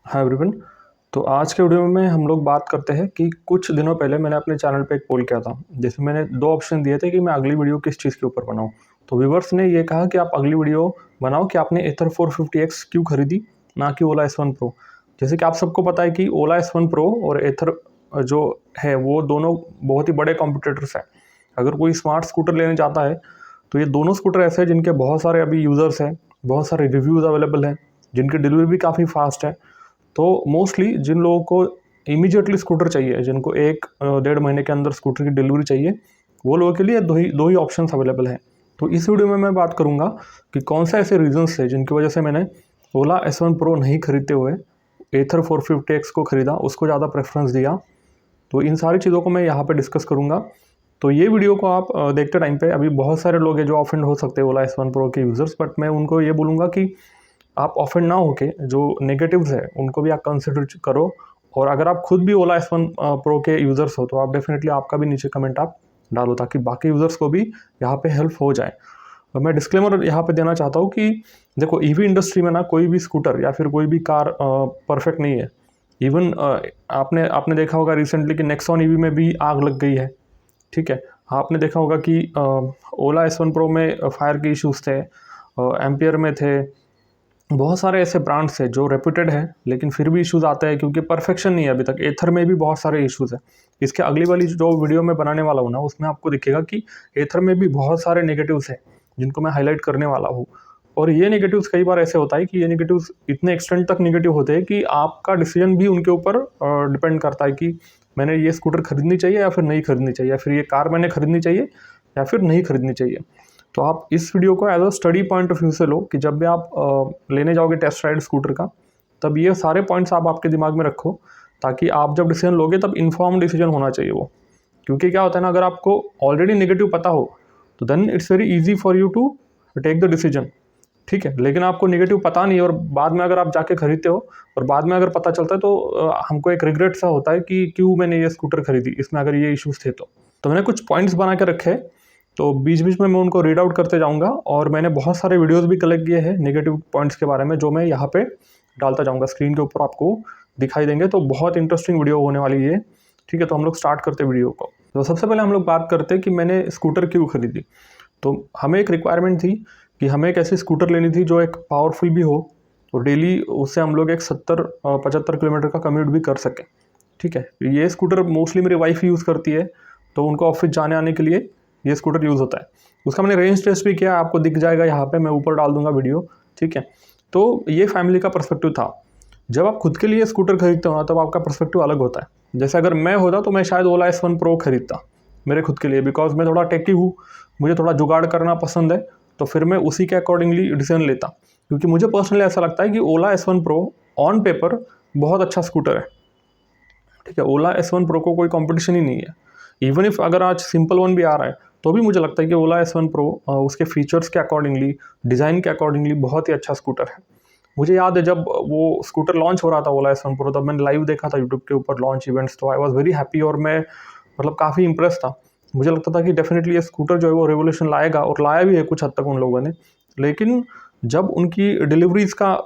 Hi everyone. तो आज के वीडियो में हम लोग बात करते हैं कि कुछ दिनों पहले मैंने अपने चैनल पे एक पोल किया था, जिसमें मैंने दो ऑप्शन दिए थे कि मैं अगली वीडियो किस चीज़ के ऊपर बनाऊं। तो व्यूवर्स ने ये कहा कि आप अगली वीडियो बनाओ कि आपने एथर 450X क्यों खरीदी, ना कि ओला S1 प्रो। जैसे कि आप सबको पता है कि ओला S1 प्रो और एथर जो है वो दोनों बहुत ही बड़े कॉम्पिटिटर्स हैं। अगर कोई स्मार्ट स्कूटर लेने जाता है तो ये दोनों स्कूटर ऐसे हैं जिनके बहुत सारे अभी यूज़र्स हैं, बहुत सारे रिव्यूज़ अवेलेबल हैं, जिनकी डिलीवरी भी काफ़ी फास्ट है। तो मोस्टली जिन लोगों को इमीडिएटली स्कूटर चाहिए, जिनको 1 डेढ़ महीने के अंदर स्कूटर की डिलीवरी चाहिए, वो लोगों के लिए दो ही ऑप्शंस अवेलेबल हैं। तो इस वीडियो में मैं बात करूंगा कि कौन से ऐसे रीजंस थे जिनकी वजह से मैंने ओला S1 प्रो नहीं खरीदते हुए एथर 450X को खरीदा, उसको ज़्यादा प्रेफरेंस दिया। तो इन सारी चीज़ों को मैं यहाँ पे डिस्कस करूँगा। तो ये वीडियो को आप देखते टाइम पे अभी बहुत सारे लोग हैं जो ऑफेंड हो सकते हैं ओला S1 प्रो के यूज़र्स, बट मैं उनको ये बोलूँगा कि आप ऑफेंड ना होके जो नेगेटिव्स है उनको भी आप कंसिडर करो। और अगर आप खुद भी ओला S1 प्रो के यूज़र्स हो तो आप डेफिनेटली आपका भी नीचे कमेंट आप डालो, ताकि बाकी यूज़र्स को भी यहाँ पे हेल्प हो जाए। और मैं डिस्क्लेमर यहाँ पे देना चाहता हूँ कि देखो, ईवी इंडस्ट्री में ना कोई भी स्कूटर या फिर कोई भी कार परफेक्ट नहीं है। इवन आपने आपने देखा होगा रिसेंटली कि नेक्सॉन ईवी में भी आग लग गई है। ठीक है, आपने देखा होगा कि ओला S1 प्रो में फायर के इश्यूज़ थे, एम्पियर में थे। बहुत सारे ऐसे ब्रांड्स हैं जो रेप्यूटेड है, लेकिन फिर भी इश्यूज आते हैं क्योंकि परफेक्शन नहीं है अभी तक। एथर में भी बहुत सारे इश्यूज हैं। इसके अगली वाली जो वीडियो में बनाने वाला हूँ ना, उसमें आपको दिखेगा कि एथर में भी बहुत सारे नेगेटिव्स हैं जिनको मैं हाईलाइट करने वाला हूँ। और ये नेगेटिव्स कई बार ऐसे होता है कि ये नेगेटिव्स इतने एक्सटेंड तक नेगेटिव होते हैं कि आपका डिसीजन भी उनके ऊपर डिपेंड करता है कि मैंने ये स्कूटर खरीदनी चाहिए या फिर नहीं खरीदनी चाहिए, या फिर ये कार मैंने खरीदनी चाहिए या फिर नहीं खरीदनी चाहिए। तो आप इस वीडियो को as a study point of view से लो कि जब भी आप लेने जाओगे टेस्ट राइड स्कूटर का, तब ये सारे पॉइंट्स आप आपके दिमाग में रखो, ताकि आप जब डिसीजन लोगे तब इन्फॉर्म डिसीजन होना चाहिए वो। क्योंकि क्या होता है ना, अगर आपको ऑलरेडी नेगेटिव पता हो तो then it's very easy for you to take the decision. ठीक है, लेकिन आपको नेगेटिव पता नहीं और बाद में अगर आप जाके खरीदते हो और बाद में अगर पता चलता है तो हमको एक रिग्रेट सा होता है कि क्यों मैंने ये स्कूटर खरीदी, इसमें अगर ये इश्यूज थे। तो मैंने कुछ पॉइंट्स बना के रखे, तो बीच बीच में मैं उनको रीड आउट करते जाऊंगा। और मैंने बहुत सारे वीडियोस भी कलेक्ट किए हैं नेगेटिव पॉइंट्स के बारे में, जो मैं यहाँ पे डालता जाऊंगा, स्क्रीन के ऊपर आपको दिखाई देंगे। तो बहुत इंटरेस्टिंग वीडियो होने वाली है। ठीक है, तो हम लोग स्टार्ट करते वीडियो को। तो सबसे पहले हम लोग बात करते हैं कि मैंने स्कूटर क्यों खरीदी। तो हमें एक रिक्वायरमेंट थी कि हमें एक ऐसी स्कूटर लेनी थी जो एक पावरफुल भी हो और डेली उससे हम लोग एक 70-75 किलोमीटर का कम्यूट भी कर सकें। ठीक है, ये स्कूटर मोस्टली मेरी वाइफ यूज़ करती है, तो उनको ऑफिस जाने आने के लिए ये स्कूटर यूज़ होता है। उसका मैंने रेंज टेस्ट भी किया, आपको दिख जाएगा यहाँ पे, मैं ऊपर डाल दूंगा वीडियो। ठीक है, तो ये फैमिली का पर्सपेक्टिव था। जब आप खुद के लिए स्कूटर खरीदते हो ना, तब आपका पर्सपेक्टिव अलग होता है। जैसे अगर मैं होता तो मैं शायद ओला S1 प्रो खरीदता मेरे खुद के लिए, बिकॉज मैं थोड़ा टेकी हूँ, मुझे थोड़ा जुगाड़ करना पसंद है। तो फिर मैं उसी के अकॉर्डिंगली डिसीजन लेता, क्योंकि मुझे पर्सनली ऐसा लगता है कि ओला S1 प्रो ऑन पेपर बहुत अच्छा स्कूटर है। ठीक है, ओला S1 प्रो को कोई कंपटीशन ही नहीं है। इवन इफ अगर आज सिंपल वन भी आ रहा है तो भी मुझे लगता है कि ओला S1 प्रो उसके फीचर्स के अकॉर्डिंगली, डिज़ाइन के अकॉर्डिंगली बहुत ही अच्छा स्कूटर है। मुझे याद है जब वो स्कूटर लॉन्च हो रहा था ओला S1 प्रो, तब मैंने लाइव देखा था यूट्यूब के ऊपर लॉन्च इवेंट्स। तो आई वॉज वेरी हैप्पी और मैं मतलब काफ़ी इंप्रेस था। मुझे लगता था कि डेफिनेटली ये स्कूटर जो है वो रेवोल्यूशन लाएगा, और लाया भी है कुछ हद तक उन लोगों ने। लेकिन जब उनकी डिलीवरीज का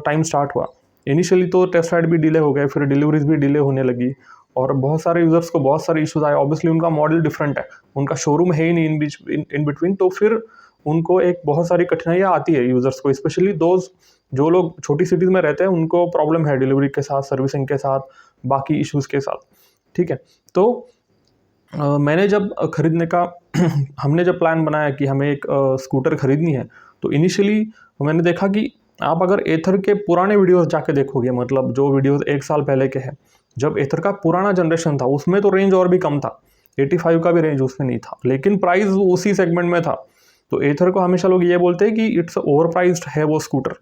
टाइम स्टार्ट हुआ, इनिशियली तो टेस्ट राइड भी डिले हो गए, फिर डिलीवरीज भी डिले होने लगी और बहुत सारे यूज़र्स को बहुत सारे इश्यूज आए। ऑब्वियसली उनका मॉडल डिफरेंट है, उनका शोरूम है ही नहीं इन बिटवीन, तो फिर उनको एक बहुत सारी कठिनाइयाँ आती है यूज़र्स को, स्पेशली दोज जो लोग छोटी सिटीज़ में रहते हैं, उनको प्रॉब्लम है डिलीवरी के साथ, सर्विसिंग के साथ, बाकी इश्यूज़ के साथ। ठीक है, तो मैंने जब खरीदने का हमने जब प्लान बनाया कि हमें एक स्कूटर खरीदनी है, तो इनिशियली मैंने देखा कि आप अगर एथर के पुराने वीडियोस जाके देखोगे, मतलब जो वीडियोस 1 साल पहले के हैं, जब एथर का पुराना जनरेशन था, उसमें तो रेंज और भी कम था, 85 का भी रेंज उसमें नहीं था, लेकिन प्राइस उसी सेगमेंट में था। तो एथर को हमेशा लोग ये बोलते हैं कि इट्स ओवर प्राइस्ड है वो स्कूटर,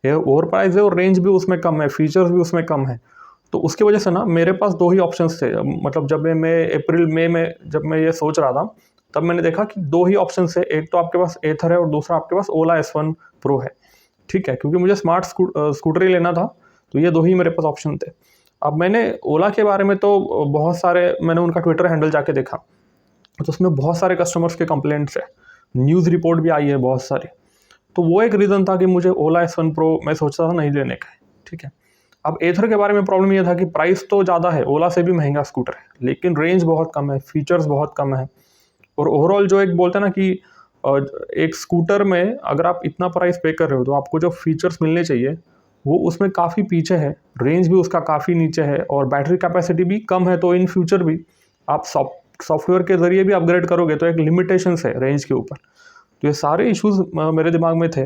ये ओवर प्राइस है और रेंज भी उसमें कम है, फीचर्स भी उसमें कम है। तो उसकी वजह से ना मेरे पास दो ही ऑप्शंस थे। मतलब जब मैं अप्रैल मई में जब मैं ये सोच रहा था, तब मैंने देखा कि दो ही ऑप्शंस है, एक तो आपके पास एथर है और दूसरा आपके पास ओला S1 प्रो है। ठीक है, क्योंकि मुझे स्मार्ट स्कूटर ही लेना था, तो ये दो ही मेरे पास ऑप्शन थे। अब मैंने ओला के बारे में तो बहुत सारे, मैंने उनका ट्विटर हैंडल जाके देखा, तो उसमें बहुत सारे कस्टमर्स के कंप्लेंट्स है, न्यूज़ रिपोर्ट भी आई है बहुत सारी। तो वो एक रीज़न था कि मुझे ओला S1 प्रो मैं सोचता था नहीं लेने का। ठीक है, अब एथर के बारे में प्रॉब्लम ये था कि प्राइस तो ज़्यादा है, ओला से भी महंगा स्कूटर है, लेकिन रेंज बहुत कम है, फीचर्स बहुत कम है, और ओवरऑल जो एक बोलते हैं ना कि एक स्कूटर में अगर आप इतना प्राइस पे कर रहे हो तो आपको जो फीचर्स मिलने चाहिए वो उसमें काफ़ी पीछे है, रेंज भी उसका काफ़ी नीचे है और बैटरी कैपेसिटी भी कम है। तो इन फ्यूचर भी आप सॉफ्टवेयर के ज़रिए भी अपग्रेड करोगे तो एक लिमिटेशंस है रेंज के ऊपर। तो ये सारे इश्यूज मेरे दिमाग में थे।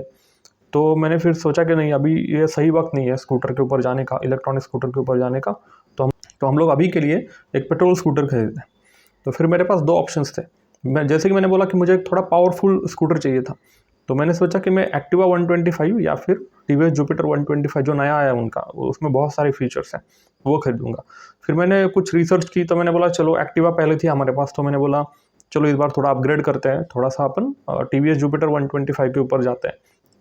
तो मैंने फिर सोचा कि नहीं, अभी ये सही वक्त नहीं है स्कूटर के ऊपर जाने का, इलेक्ट्रॉनिक स्कूटर के ऊपर जाने का। तो हम लोग अभी के लिए एक पेट्रोल स्कूटर खरीदते हैं। तो फिर मेरे पास दो ऑप्शंस थे। मैं जैसे कि मैंने बोला कि मुझे एक थोड़ा पावरफुल स्कूटर चाहिए था, तो मैंने सोचा कि मैं एक्टिवा 125 या फिर टीवीएस जुपिटर 125 जो नया आया है उनका, उसमें बहुत सारे फीचर्स हैं, वो खरीदूंगा। फिर मैंने कुछ रिसर्च की तो मैंने बोला चलो, एक्टिवा पहले थी हमारे पास, तो मैंने बोला चलो इस बार थोड़ा अपग्रेड करते हैं, थोड़ा सा अपन टीवीएस जुपिटर 125 के ऊपर जाते हैं,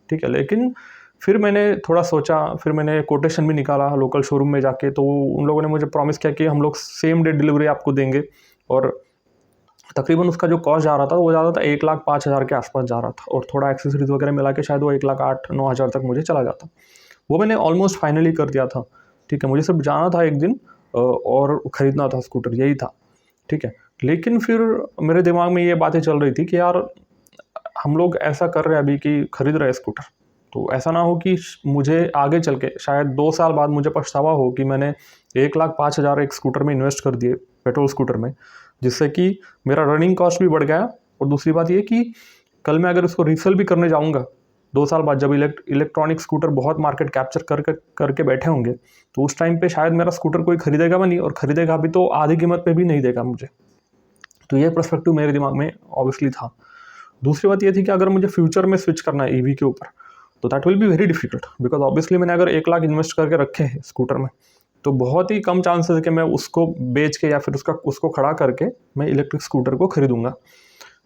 ठीक है। लेकिन फिर मैंने थोड़ा सोचा, फिर मैंने कोटेशन भी निकाला लोकल शोरूम में जाके, तो उन लोगों ने मुझे प्रॉमिस किया कि हम लोग सेम डे डिलीवरी आपको देंगे, और तकरीबन उसका जो कॉस्ट जा रहा था वो ज़्यादा था 1,05,000 के आसपास जा रहा था, और थोड़ा एक्सेसरीज वगैरह मिला के शायद वो 1,08,000-9,000 तक मुझे चला जाता। वो मैंने ऑलमोस्ट फाइनली कर दिया था, ठीक है। मुझे सिर्फ जाना था एक दिन और ख़रीदना था स्कूटर, यही था, ठीक है। लेकिन फिर मेरे दिमाग में ये बातें चल रही थी कि यार हम लोग ऐसा कर रहे हैं अभी कि खरीद रहे हैं स्कूटर, तो ऐसा ना हो कि मुझे आगे चल के शायद 2 साल बाद मुझे पछतावा हो कि मैंने 1,05,000 एक स्कूटर में इन्वेस्ट कर दिए, पेट्रोल स्कूटर में, जिससे कि मेरा रनिंग कॉस्ट भी बढ़ गया। और दूसरी बात ये कि कल मैं अगर उसको रीसेल भी करने जाऊँगा 2 साल बाद, जब इलेक्ट्रॉनिक स्कूटर बहुत मार्केट कैप्चर करके बैठे होंगे, तो उस टाइम पे शायद मेरा स्कूटर कोई खरीदेगा भी नहीं, और खरीदेगा भी तो आधी कीमत पे भी नहीं देगा मुझे। तो ये पर्सपेक्टिव मेरे दिमाग में ऑब्वियसली था। दूसरी बात ये थी कि अगर मुझे फ्यूचर में स्विच करना है ईवी के ऊपर, तो that will be very difficult, because obviously मैंने अगर 1 लाख इन्वेस्ट करके रखे हैं स्कूटर में, तो बहुत ही कम चांसेस है कि मैं उसको बेच के या फिर उसको खड़ा करके मैं इलेक्ट्रिक स्कूटर को खरीदूंगा।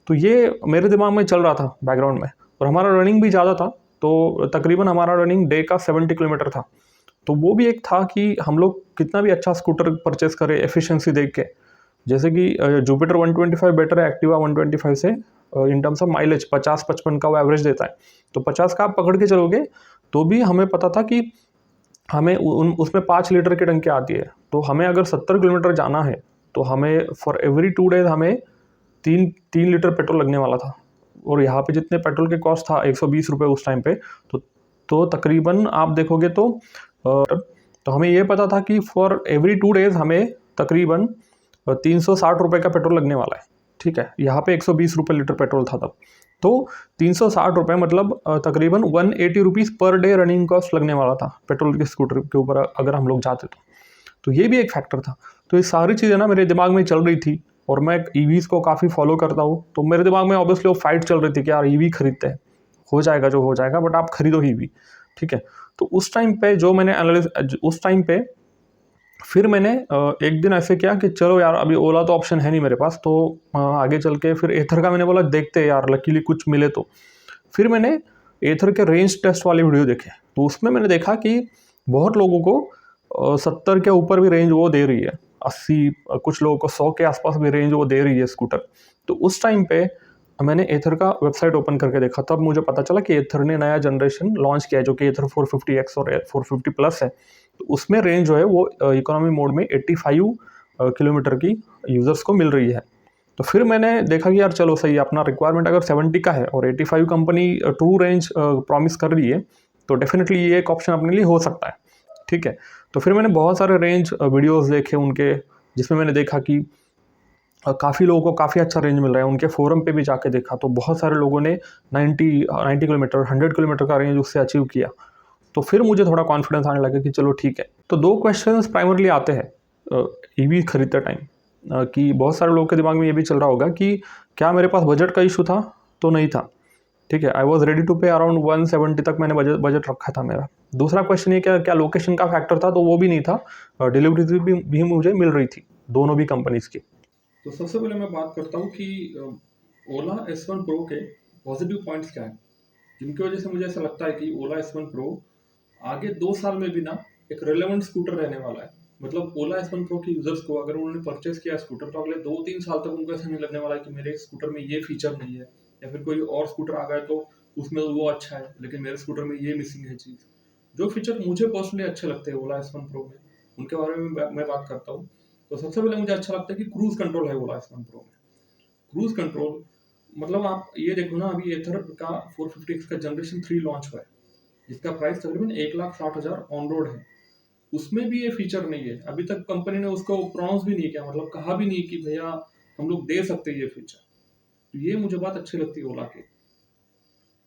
तो ये मेरे दिमाग में चल रहा था बैकग्राउंड में, और हमारा रनिंग भी ज़्यादा था, तो तकरीबन हमारा रनिंग डे का 70 किलोमीटर था। तो वो भी एक था कि हम लोग कितना भी अच्छा स्कूटर परचेस करें एफिशिएंसी देख के, जैसे कि जुपिटर 125 बेटर है एक्टिवा 125 से इन टर्म्स ऑफ माइलेज, 50-55 का वो एवरेज देता है। तो 50 का आप पकड़ के चलोगे तो भी हमें पता था कि हमें उसमें 5 लीटर की टंकी आती है, तो हमें अगर 70 किलोमीटर जाना है तो हमें फॉर एवरी 2 डेज हमें 3 लीटर पेट्रोल लगने वाला था। और यहाँ पे जितने पेट्रोल के कॉस्ट था 120 रुपये उस टाइम पे, तो तकरीबन आप देखोगे तो हमें ये पता था कि फॉर एवरी 2 डेज हमें तकरीबन 360 रुपये का पेट्रोल लगने वाला है, ठीक है। यहाँ पे 120 रुपये लीटर पेट्रोल था तब, तो 360 रुपये मतलब तकरीबन 180 rupees per day running cost लगने वाला था पेट्रोल के स्कूटर के ऊपर अगर हम लोग जाते तो ये भी एक फैक्टर था। तो ये सारी चीज़ें ना मेरे दिमाग में चल रही थी, और मैं ईवीज़ को काफ़ी फॉलो करता हूँ, तो मेरे दिमाग में ऑब्वियसली वो फाइट चल रही थी कि यार ईवी खरीदते हैं, हो जाएगा जो हो जाएगा, बट आप खरीदो ईवी, ठीक है। तो उस टाइम पे जो मैंने एनालिस उस टाइम पे फिर मैंने एक दिन ऐसे किया कि चलो यार, अभी ओला तो ऑप्शन है नहीं मेरे पास, तो आगे चल के फिर एथर का मैंने बोला देखते हैं यार, लकीली कुछ मिले तो। फिर मैंने एथर के रेंज टेस्ट वाले वीडियो देखे, तो उसमें मैंने देखा कि बहुत लोगों को 70 के ऊपर भी रेंज वो दे रही है, 80, कुछ लोगों को 100 के आसपास भी रेंज वो दे रही है स्कूटर। तो उस टाइम पे मैंने एथर का वेबसाइट ओपन करके देखा, तब मुझे पता चला कि एथर ने नया जनरेशन लॉन्च किया है जो कि एथर 450X और 450 प्लस है। तो उसमें रेंज जो है वो इकोनॉमी मोड में 85 किलोमीटर की यूज़र्स को मिल रही है। तो फिर मैंने देखा कि यार चलो सही है, अपना रिक्वायरमेंट अगर 70 का है और 85 कंपनी ट्रू रेंज प्रॉमिस कर रही है, तो डेफिनेटली ये एक ऑप्शन अपने लिए हो सकता है, ठीक है। तो फिर मैंने बहुत सारे रेंज वीडियोस देखे उनके, जिसमें मैंने देखा कि काफ़ी लोगों को काफ़ी अच्छा रेंज मिल रहा है। उनके फोरम पे भी जाके देखा तो बहुत सारे लोगों ने 90 किलोमीटर 100 किलोमीटर का रेंज उससे अचीव किया। तो फिर मुझे थोड़ा कॉन्फिडेंस आने लगा कि चलो ठीक है। तो दो क्वेश्चंस प्राइमरली आते हैं ईवी खरीदते टाइम, कि बहुत सारे लोगों के दिमाग में ये भी चल रहा होगा कि क्या मेरे पास बजट का इशू था, तो नहीं था, ठीक है। आई वॉज रेडी टू पे अराउंड 170 तक मैंने बजट रखा था मेरा। दूसरा क्वेश्चन ये क्या लोकेशन का फैक्टर था, तो वो भी नहीं था, डिलीवरी भी मुझे मिल रही थी दोनों भी कंपनीज की। तो सबसे पहले मैं बात करता हूँ कि ओला S1 Pro के पॉजिटिव पॉइंट्स क्या हैं, जिनकी वजह से मुझे ऐसा लगता है कि ओला S1 Pro आगे 2 साल में भी ना एक रेलेवेंट स्कूटर रहने वाला है। मतलब ओला S1 Pro के यूजर्स को अगर उन्होंने परचेस किया स्कूटर, तो अगले 2-3 साल तक उनको ऐसा नहीं लगने वाला है कि मेरे स्कूटर में ये फीचर नहीं है, या फिर कोई और स्कूटर आ गया तो उसमें वो अच्छा है लेकिन मेरे स्कूटर में ये मिसिंग है चीज़। जो फीचर मुझे पर्सनली अच्छे लगते हैं ओला S1 प्रो में, उनके बारे में मैं बात करता हूँ। तो सबसे पहले मुझे अच्छा लगता है कि क्रूज कंट्रोल है ओला S1 प्रो में। क्रूज कंट्रोल मतलब आप ये देखो ना, अभी एथर का 450 का जनरेशन 3 लॉन्च हुआ है, जिसका प्राइस तकरीबन 1,60,000 ऑन रोड है। उसमें भी ये फीचर नहीं है, अभी तक कंपनी ने उसको प्रोनाउंस भी नहीं किया, मतलब कहा भी नहीं कि भैया हम लोग दे सकते हैं ये फीचर। तो ये मुझे बात अच्छी लगती है ओला की।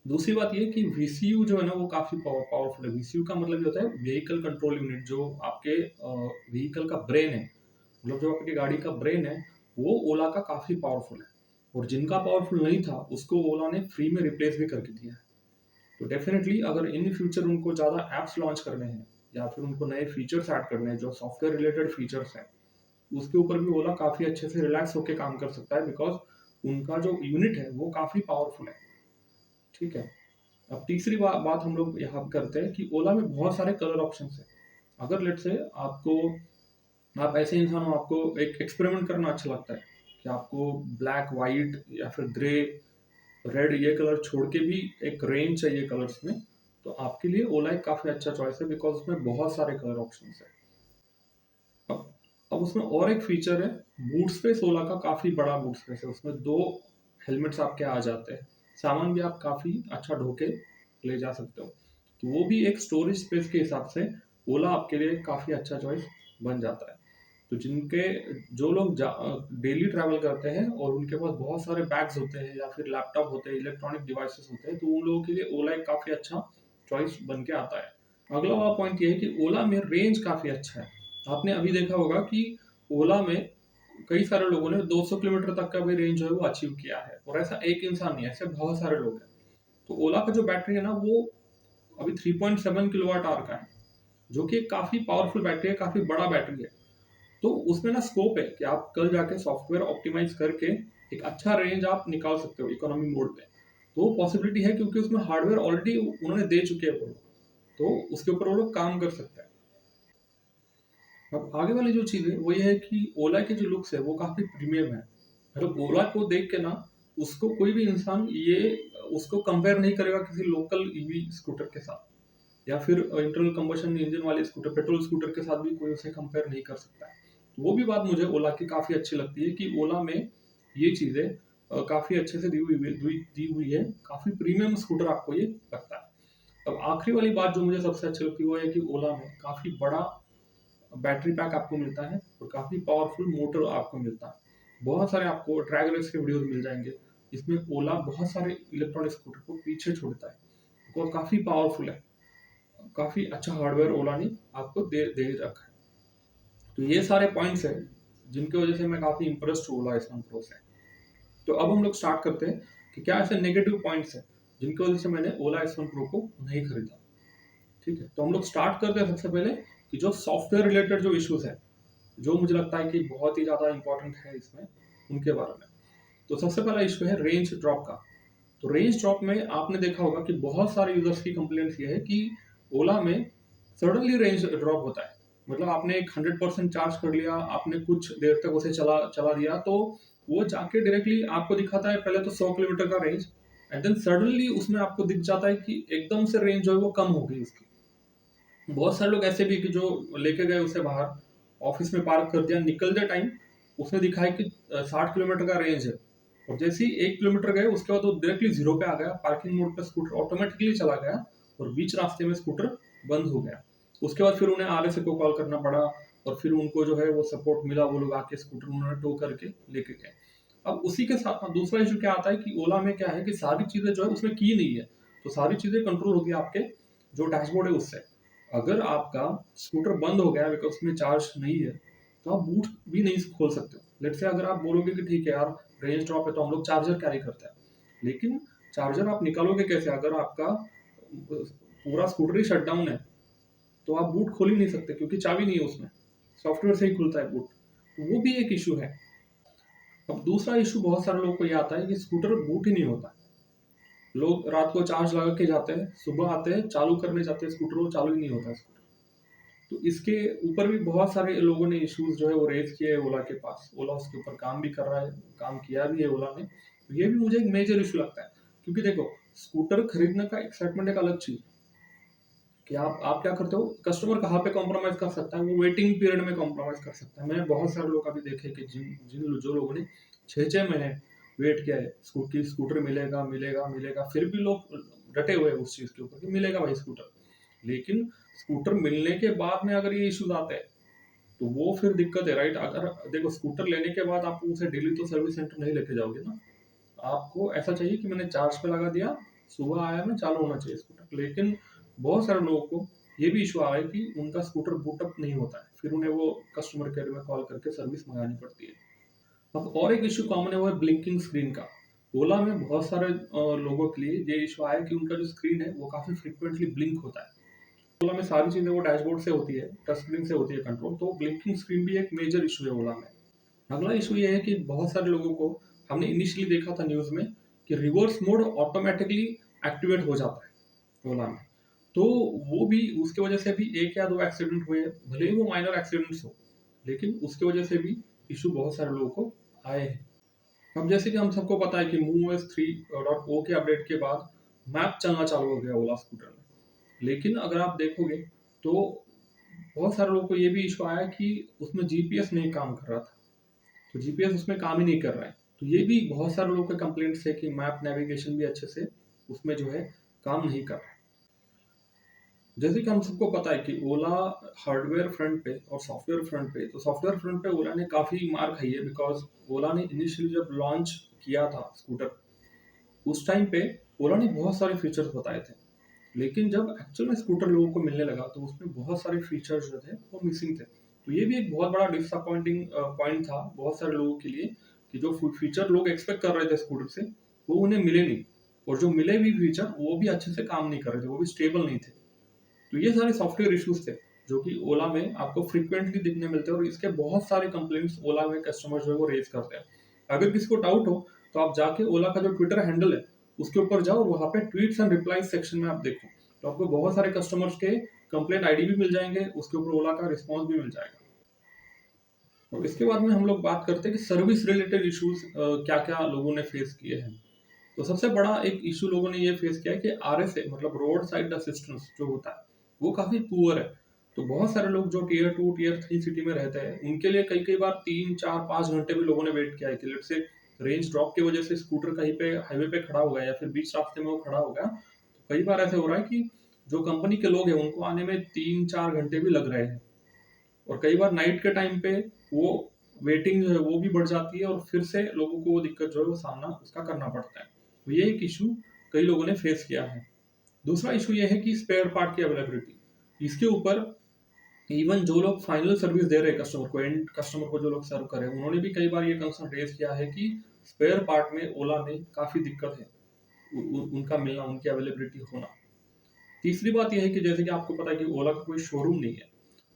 दूसरी बात ये कि वीसीयू जो है ना वो काफी पावरफुल है। वीसीयू का मतलब ये होता है व्हीकल कंट्रोल यूनिट, जो आपके व्हीकल का ब्रेन है, मतलब जो आपकी गाड़ी का ब्रेन है, वो ओला का काफी पावरफुल है। और जिनका पावरफुल नहीं था उसको ओला ने फ्री में रिप्लेस भी करके दिया है। तो डेफिनेटली अगर इन फ्यूचर उनको ज़्यादा ऐप्स लॉन्च करने हैं या फिर उनको नए फीचर्स ऐड करने हैं जो सॉफ्टवेयर रिलेटेड फीचर्स हैं, उसके ऊपर भी ओला काफ़ी अच्छे से रिलैक्स होकर काम कर सकता है, बिकॉज उनका जो यूनिट है वो काफ़ी पावरफुल है। ठीक है। अब तीसरी बात हम लोग यहाँ करते हैं कि ओला में बहुत सारे कलर ऑप्शन है। अगर लेट से आपको, आप ऐसे इंसान हो, आपको एक एक्सपेरिमेंट करना अच्छा लगता है कि आपको ब्लैक वाइट या फिर ग्रे रेड ये कलर छोड़ के भी एक रेंज चाहिए कलर्स में, तो आपके लिए ओला एक काफ़ी अच्छा चॉइस है, बिकॉज उसमें बहुत सारे कलर ऑप्शन है। अब अब उसमें और एक फीचर है, बूट स्पेस ओला का काफ़ी बड़ा बूट स्पेस है, उसमें 2 हेलमेट्स आपके आ जाते हैं, सामान भी आप काफ़ी अच्छा ढोके ले जा सकते हो। तो वो भी एक स्टोरेज स्पेस के हिसाब से ओला आपके लिए काफ़ी अच्छा चॉइस बन जाता है। तो जो लोग डेली ट्रैवल करते हैं और उनके पास बहुत सारे बैग्स होते हैं या फिर लैपटॉप होते हैं, इलेक्ट्रॉनिक डिवाइसेस होते हैं, तो उन लोगों के लिए ओला एक काफ़ी अच्छा चॉइस बन के आता है। अगला वाला पॉइंट ये है कि ओला में रेंज काफ़ी अच्छा है। आपने अभी देखा होगा कि ओला में कई सारे लोगों ने 200 किलोमीटर तक का भी रेंज जो है वो अचीव किया है, और ऐसा एक इंसान नहीं है, ऐसे बहुत सारे लोग हैं। तो ओला का जो बैटरी है ना वो अभी 3.7 किलोवाट आवर का है, जो कि काफ़ी पावरफुल बैटरी है, काफ़ी बड़ा बैटरी है। तो उसमें ना स्कोप है कि आप कल जाके सॉफ्टवेयर ऑप्टिमाइज करके एक अच्छा रेंज आप निकाल सकते हो इकोनॉमी मोड पे। तो वो पॉसिबिलिटी है क्योंकि उसमें हार्डवेयर ऑलरेडी उन्होंने दे चुके हैं वो लोग, तो उसके ऊपर वो लोग काम कर सकते हैं। अब आगे वाली जो चीज़ है वो ये है कि ओला के जो लुक्स है वो काफ़ी प्रीमियम है। मतलब ओला को देख के ना उसको कोई भी इंसान ये उसको कंपेयर नहीं करेगा किसी लोकल ईवी स्कूटर के साथ, या फिर इंटरनल कंबशन इंजन वाले स्कूटर, पेट्रोल स्कूटर के साथ भी कोई उसे कंपेयर नहीं कर सकता है। तो वो भी बात मुझे ओला की काफ़ी अच्छी लगती है कि ओला में ये चीज़ें काफ़ी अच्छे से दी हुई है, काफ़ी प्रीमियम स्कूटर आपको ये लगता है। अब आखिरी वाली बात जो मुझे सबसे अच्छी लगती है वो है कि ओला में काफ़ी बड़ा बैटरी पैक आपको मिलता है और काफ़ी पावरफुल मोटर आपको मिलता है। बहुत सारे आपको ट्रैक रेस के वीडियोस मिल जाएंगे, इसमें ओला बहुत सारे इलेक्ट्रॉनिक स्कूटर को पीछे छोड़ता है और काफ़ी पावरफुल है। काफ़ी अच्छा हार्डवेयर ओला ने आपको दे रखा है। तो ये सारे पॉइंट्स हैं जिनकी वजह से मैं काफ़ी इम्प्रेस्ड हूँ ओला S1 प्रो से। तो अब हम लोग स्टार्ट करते हैं कि क्या ऐसे नेगेटिव पॉइंट्स हैं जिनकी वजह से मैंने ओला S1 प्रो को नहीं खरीदा। ठीक है, तो हम लोग स्टार्ट करते हैं सबसे पहले कि जो सॉफ्टवेयर रिलेटेड जो इश्यूज है, जो मुझे लगता है कि बहुत ही ज़्यादा इंपॉर्टेंट है इसमें, उनके बारे में। तो सबसे पहला इशू है रेंज ड्रॉप का। तो रेंज ड्रॉप में आपने देखा होगा कि बहुत सारे यूजर्स की कंप्लेंट्स ये है कि ओला में सडनली रेंज ड्रॉप होता है। मतलब आपने एक 100% चार्ज कर लिया, आपने कुछ देर तक उसे चला चला दिया, तो वो जाके डायरेक्टली आपको दिखाता है पहले तो 100 किलोमीटर का रेंज, एंड देन सडनली उसमें आपको दिख जाता है कि एकदम से रेंज जो है वो कम हो गई इसकी। बहुत सारे लोग ऐसे भी कि जो लेके गए उसे बाहर, ऑफिस में पार्क कर दिया, निकलते टाइम उसने दिखाया कि 60 किलोमीटर का रेंज है, और जैसे ही 1 किलोमीटर गए उसके बाद वो डायरेक्टली जीरो पे आ गया, पार्किंग मोड पे स्कूटर ऑटोमेटिकली चला गया और बीच रास्ते में स्कूटर बंद हो गया। उसके बाद फिर उन्हें RSA को कॉल करना पड़ा, और फिर उनको जो है वो सपोर्ट मिला, वो लोग आके स्कूटर उन्होंने टो करके लेके गए। अब उसी के साथ दूसरा इशू क्या आता है कि ओला में क्या है कि सारी चीजें जो है उसमें की नहीं है, तो सारी चीजें कंट्रोल होगी आपके जो डैशबोर्ड है उससे। अगर आपका स्कूटर बंद हो गया बिकॉज उसमें चार्ज नहीं है, तो आप बूट भी नहीं खोल सकते हो। लेट से अगर आप बोलोगे कि ठीक है यार रेंज ड्रॉप है तो हम लोग चार्जर कैरी करते हैं, लेकिन चार्जर आप निकालोगे कैसे अगर आपका पूरा स्कूटर ही शट डाउन है? तो आप बूट खोल ही नहीं सकते क्योंकि चाबी नहीं है उसमें, सॉफ्टवेयर से ही खुलता है बूट। तो वो भी एक इशू है। अब दूसरा इशू बहुत सारे लोगों को ये आता है कि स्कूटर बूट ही नहीं होता। लोग रात को चार्ज लगा के जाते हैं, सुबह आते हैं चालू करने जाते हैं स्कूटर, वो चालू ही नहीं होता स्कूटर। तो इसके ऊपर भी बहुत सारे लोगों ने इश्यूज जो है वो रेज किए हैं ओला के पास। ओला उसके ऊपर काम भी कर रहा है, काम किया भी है ओला ने। तो ये भी मुझे एक मेजर इशू लगता है, क्योंकि देखो स्कूटर खरीदने का एक्साइटमेंट एक अलग चीज, कि आप क्या करते हो, कस्टमर कहाँ पे कॉम्प्रोमाइज़ कर सकता है, वो वेटिंग पीरियड में कॉम्प्रोमाइज़ कर सकता है। मैंने बहुत सारे लोग अभी देखे कि जो लोगों ने 6-6 महीने वेट किया है स्कूटर मिलेगा, मिलेगा, मिलेगा, फिर भी लोग डटे हुए हैं उस चीज़ के ऊपर कि मिलेगा भाई स्कूटर। लेकिन स्कूटर मिलने के बाद में अगर ये इश्यूज़ आते हैं, तो वो फिर दिक्कत है, राइट? अगर देखो स्कूटर लेने के बाद आप उसे डेली तो सर्विस सेंटर नहीं लेके जाओगे ना। आपको ऐसा चाहिए कि मैंने चार्ज पे लगा दिया, सुबह आया मैं, चालू होना चाहिए स्कूटर। लेकिन बहुत सारे लोगों को ये भी इशू आ रहा है कि उनका स्कूटर बूटअप नहीं होता है, फिर उन्हें वो कस्टमर केयर में कॉल करके सर्विस मंगानी पड़ती है। अब और एक इशू कॉमन है, वो है ब्लिंकिंग स्क्रीन का। ओला में बहुत सारे लोगों के लिए ये इशू आया कि उनका जो स्क्रीन है वो काफ़ी फ्रिक्वेंटली ब्लिंक होता है। ओला में सारी चीज़ें वो डैशबोर्ड से होती है, टच स्क्रीन से होती है कंट्रोल, तो ब्लिंकिंग स्क्रीन भी एक मेजर इशू है ओला में। अगला इशू ये है कि बहुत सारे लोगों को, हमने इनिशियली देखा था न्यूज़ में, कि रिवर्स मोड ऑटोमेटिकली एक्टिवेट हो जाता है ओला में। तो वो भी, उसके वजह से भी 1 या 2 एक्सीडेंट हुए हैं, भले ही वो माइनर एक्सीडेंट्स हो, लेकिन उसके वजह से भी इशू बहुत सारे लोगों को आए हैं। अब जैसे कि हम सबको पता है कि MovOS 3.0 के अपडेट के बाद मैप चलना चालू हो गया ओला स्कूटर में। लेकिन अगर आप देखोगे तो बहुत सारे लोगों को ये भी इशू आया कि उसमें जीपीएस नहीं काम कर रहा था। तो जीपीएस उसमें काम ही नहीं कर रहा है। तो ये भी बहुत सारे लोगों के कंप्लेंट्स है कि मैप नेविगेशन भी अच्छे से उसमें जो है काम नहीं कर रहा है। जैसे कि हम सबको पता है कि ओला हार्डवेयर फ्रंट पे और सॉफ्टवेयर फ्रंट पे, तो सॉफ्टवेयर फ्रंट पे ओला ने काफ़ी मार खाई है, बिकॉज ओला ने इनिशियली जब लॉन्च किया था स्कूटर, उस टाइम पे ओला ने बहुत सारे फीचर्स बताए थे। लेकिन जब एक्चुअल में स्कूटर लोगों को मिलने लगा तो उसमें बहुत सारे फीचर्स जो थे वो मिसिंग थे। तो ये भी एक बहुत बड़ा डिसअपॉइंटिंग पॉइंट था बहुत सारे लोगों के लिए, कि जो फीचर लोग एक्सपेक्ट कर रहे थे स्कूटर से, वो उन्हें मिले नहीं। और जो मिले भी फीचर वो भी अच्छे से काम नहीं कर रहे थे, वो भी स्टेबल नहीं थे। तो ये सारे सॉफ्टवेयर इश्यूज थे जो कि ओला में आपको फ्रीक्वेंटली दिखने मिलते हैं, और इसके बहुत सारे कंप्लेंट्स ओला में कस्टमर जो है वो रेज करते हैं। अगर किसी को डाउट हो तो आप जाके ओला का जो ट्विटर हैंडल है उसके ऊपर जाओ, और वहाँ पे ट्वीट्स एंड रिप्लाईज सेक्शन में आप देखो, तो आपको बहुत सारे कस्टमर्स के कंप्लेंट आईडी भी मिल जाएंगे, उसके ऊपर ओला का रिस्पॉन्स भी मिल जाएगा। और इसके बाद में हम लोग बात करते हैं कि सर्विस रिलेटेड इश्यूज क्या क्या लोगों ने फेस किए हैं। तो सबसे बड़ा एक इशू लोगों ने ये फेस किया है कि RSA मतलब रोड साइड असिस्टेंस जो होता है वो काफी पुअर है। तो बहुत सारे लोग जो टीयर 2 टीयर 3 सिटी में रहते हैं, उनके लिए कई कई बार 3 4 5 घंटे भी लोगों ने वेट किया है कि लेट से रेंज ड्रॉप की वजह से स्कूटर कहीं पे हाईवे पे खड़ा हो गया या फिर बीच रास्ते में वो खड़ा हो गया। तो कई बार ऐसे हो रहा है कि जो कंपनी के लोग हैं उनको आने में 3 4 घंटे भी लग रहे हैं, और कई बार नाइट के टाइम पे वो वेटिंग जो है वो भी बढ़ जाती है, और फिर से लोगों को वो दिक्कत जो है वो सामना उसका करना पड़ता है। तो ये एक इशू कई लोगों ने फेस किया है। दूसरा इशू ये है कि स्पेयर पार्ट की अवेलेबिलिटी, इसके ऊपर इवन जो लोग फाइनल सर्विस दे रहे हैं कस्टमर को, एंड कस्टमर को जो लोग सर्व कर रहे हैं, उन्होंने भी कई बार ये कंसर्न रेज किया है कि स्पेयर पार्ट में ओला में काफी दिक्कत है उनका मिलना, उनकी अवेलेबिलिटी होना। तीसरी बात यह है कि जैसे कि आपको पता है कि ओला का कोई शोरूम नहीं है,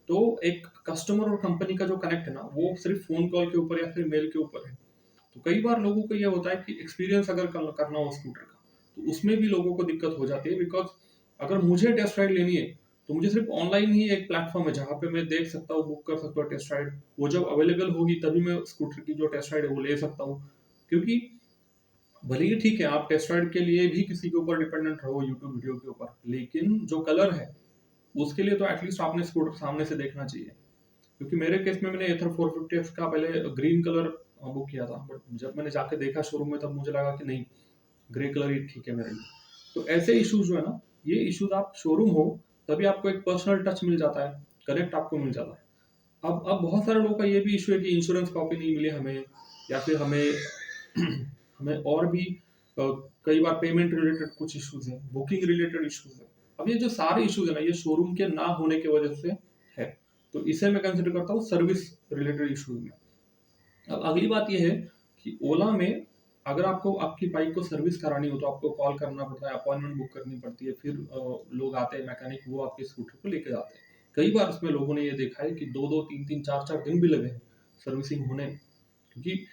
तो एक कस्टमर और कंपनी का जो कनेक्ट है ना वो सिर्फ फोन कॉल के ऊपर या फिर मेल के ऊपर है। तो कई बार लोगों को ये होता है कि एक्सपीरियंस अगर करना हो स्कूटर का, तो उसमें भी लोगों को दिक्कत हो जाती है, बिकॉज अगर मुझे टेस्ट राइड लेनी है तो मुझे सिर्फ ऑनलाइन ही एक प्लेटफॉर्म है जहाँ पे मैं देख सकता हूँ, बुक कर सकता हूँ टेस्ट राइड। वो जब अवेलेबल होगी तभी मैं स्कूटर की जो टेस्ट राइड है वो ले सकता हूँ। क्योंकि भले ही ठीक है आप टेस्ट राइड के लिए भी किसी के ऊपर डिपेंडेंट रहो यूट्यूब वीडियो के ऊपर, लेकिन जो कलर है उसके लिए तो एटलीस्ट आपने स्कूटर सामने से देखना चाहिए। क्योंकि मेरे केस में मैंने एथर 450 का पहले ग्रीन कलर बुक किया था, बट जब मैंने जाके देखा शोरूम में तब मुझे लगा कि नहीं, ग्रे कलर ही ठीक है मेरे लिए। तो ऐसे इश्यूज जो है ना, ये इश्यूज आप शोरूम हो तभी आपको एक पर्सनल टच मिल जाता है, कनेक्ट आपको मिल जाता है। अब बहुत सारे लोगों का ये भी इशू है कि इंश्योरेंस कॉपी नहीं मिली हमें, या फिर हमें हमें और भी कई बार पेमेंट रिलेटेड कुछ इश्यूज है, बुकिंग रिलेटेड इश्यूज है। अब ये जो सारे इश्यूज है ना, ये शोरूम के ना होने की वजह से है। तो इसे मैं कंसिडर करता हूँ सर्विस रिलेटेड इश्यूज में। अब अगली बात ये है कि ओला में अगर आपको आपकी बाइक को सर्विस करानी हो तो आपको कॉल करना पड़ता है, अपॉइंटमेंट बुक करनी पड़ती है, फिर लोग आते हैं मैकेनिक, वो आपके स्कूटर को लेके जाते हैं। कई बार उसमें लोगों ने ये देखा है कि 2 2 3 3 4 4 दिन भी लगे हैं सर्विसिंग होने में। क्योंकि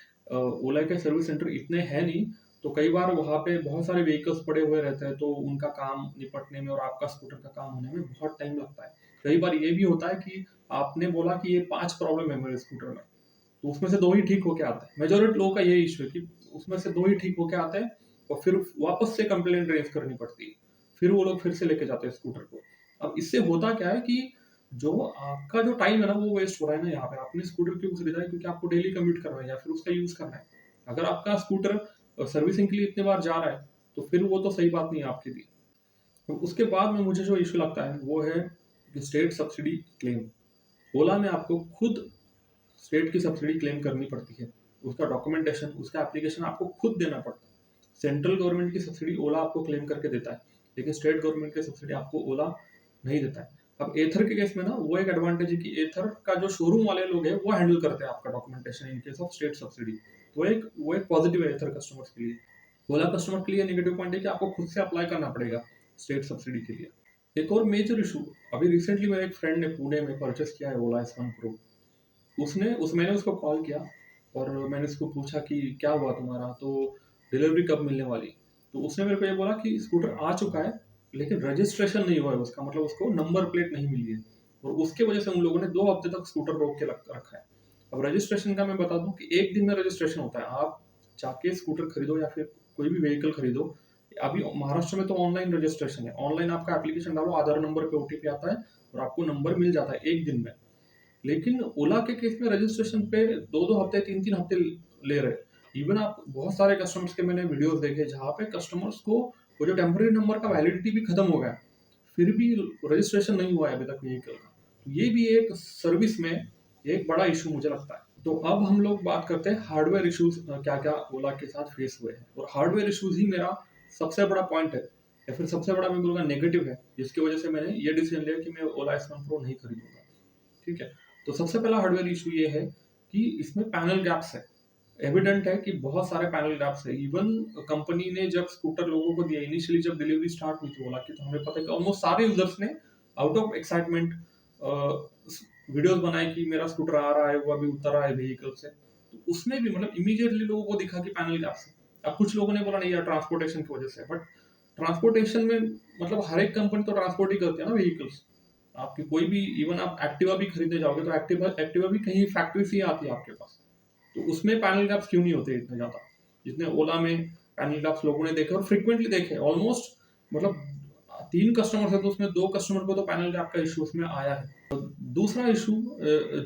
ओला के सर्विस सेंटर इतने हैं नहीं, तो कई बार वहाँ पे बहुत सारे व्हीकल्स पड़े हुए रहते हैं, तो उनका काम निपटने में और आपका स्कूटर का काम होने में बहुत टाइम लगता है। कई बार ये भी होता है कि आपने बोला कि ये 5 प्रॉब्लम है मेरे स्कूटर में, तो उसमें से 2 ही ठीक होके आते हैं। मेजॉरिटी लोगों का यही इश्यू है कि उसमें से 2 ही ठीक होके आते हैं, और फिर वापस से कंप्लेंट रेज़ करनी पड़ती है। फिर वो लोग फिर से लेके जाते हैं स्कूटर को। अब इससे होता क्या है कि जो आपका जो टाइम है ना वो वेस्ट हो रहा है ना। यहाँ पे आपने स्कूटर क्यों खरीदा है? क्योंकि आपको डेली कम्यूट करना है या फिर उसका यूज करना है। अगर आपका स्कूटर सर्विसिंग के लिए इतने बार जा रहा है तो फिर वो तो सही बात नहीं है आपके लिए। तो उसके बाद में मुझे जो इशू लगता है वो है कि स्टेट सब्सिडी क्लेम। ओला में आपको खुद स्टेट की सब्सिडी क्लेम करनी पड़ती है। उसका डॉक्यूमेंटेशन, उसका एप्लीकेशन आपको खुद देना पड़ता है। सेंट्रल गवर्नमेंट की सब्सिडी ओला आपको क्लेम करके देता है, लेकिन स्टेट गवर्नमेंट की सब्सिडी आपको ओला नहीं देता है। अब एथर के केस में ना वो एक एडवांटेज है कि एथर का जो शोरूम वाले लोग हैं वो हैंडल करते हैं आपका documentation in case of state subsidy. तो वो एक पॉजिटिव है एथर कस्टमर्स के लिए। ओला कस्टमर के लिए नेगेटिव पॉइंट है कि आपको खुद से अप्लाई करना पड़ेगा स्टेट सब्सिडी के लिए। एक और मेजर इशू, अभी रिसेंटली मेरे एक फ्रेंड ने पुणे में परचेस किया है ओला S1 Pro। मैंने उसको कॉल किया और मैंने उसको पूछा कि क्या हुआ तुम्हारा, तो डिलीवरी कब मिलने वाली। तो उसने मेरे को ये बोला कि स्कूटर आ चुका है लेकिन रजिस्ट्रेशन नहीं हुआ है उसका, मतलब उसको नंबर प्लेट नहीं मिली है। और उसके वजह से उन लोगों ने 2 हफ्ते तक स्कूटर रोक के रखा है। अब रजिस्ट्रेशन का मैं बता दूं कि एक दिन में रजिस्ट्रेशन होता है। आप जाके स्कूटर खरीदो या फिर कोई भी व्हीकल खरीदो, अभी महाराष्ट्र में तो ऑनलाइन रजिस्ट्रेशन है। ऑनलाइन आपका एप्लीकेशन डालो, आधार नंबर पे ओटीपी आता है और आपको नंबर मिल जाता है एक दिन में। लेकिन ओला के केस में रजिस्ट्रेशन पे 2-2 हफ्ते, 3-3 हफ्ते ले रहे। इवन आप बहुत सारे कस्टमर्स के मैंने वीडियोस देखे जहाँ पे कस्टमर्स को वो जो टेम्पररी नंबर का वैलिडिटी भी खत्म हो गया, फिर भी रजिस्ट्रेशन नहीं हुआ है अभी तक व्हीकल का। तो ये भी एक सर्विस में एक बड़ा इशू मुझे लगता है। तो अब हम लोग बात करते हैं हार्डवेयर इश्यूज क्या क्या ओला के साथ फेस हुए हैं। और हार्डवेयर इश्यूज ही मेरा सबसे बड़ा पॉइंट है, या फिर सबसे बड़ा मैं बोलूँगा नेगेटिव है, जिसकी वजह से मैंने ये डिसीजन लिया कि मैं ओला S1 Pro नहीं खरीदूंगा। ठीक है। तो सबसे पहला हार्डवेयर इशू ये है कि इसमें पैनल गैप्स है। एविडेंट है कि बहुत सारे पैनल गैप्स है। इवन कंपनी ने जब स्कूटर लोगों को दिया इनिशियली, जब डिलीवरी स्टार्ट हुई थी ओला की, तो हमें पता है कि ऑलमोस्ट सारे यूजर्स ने आउट ऑफ एक्साइटमेंट वीडियोस बनाए कि मेरा स्कूटर आ रहा है, वो अभी उतर रहा है व्हीकल से। तो उसमें भी मतलब इमीडिएटली लोगों को दिखा कि पैनल गैप्स है। अब कुछ लोगों ने बोला नहीं यार ट्रांसपोर्टेशन की वजह से, बट ट्रांसपोर्टेशन में मतलब हर एक कंपनी तो ट्रांसपोर्ट ही करती है ना व्हीकल्स। आपकी कोई भी, इवन आप एक्टिवा भी खरीदने जाओगे तो एक्टिवा भी कहीं फैक्ट्री से ही आती है आपके पास। तो उसमें पैनल गैप्स क्यों नहीं होते इतने ज्यादा जितने ओला में पैनल गैप्स लोगों ने देखे और फ्रिक्वेंटली देखे। ऑलमोस्ट मतलब 3 कस्टमर है तो उसमें 2 कस्टमर को तो पैनल गैप का इशू उसमें आया है। तो दूसरा इशू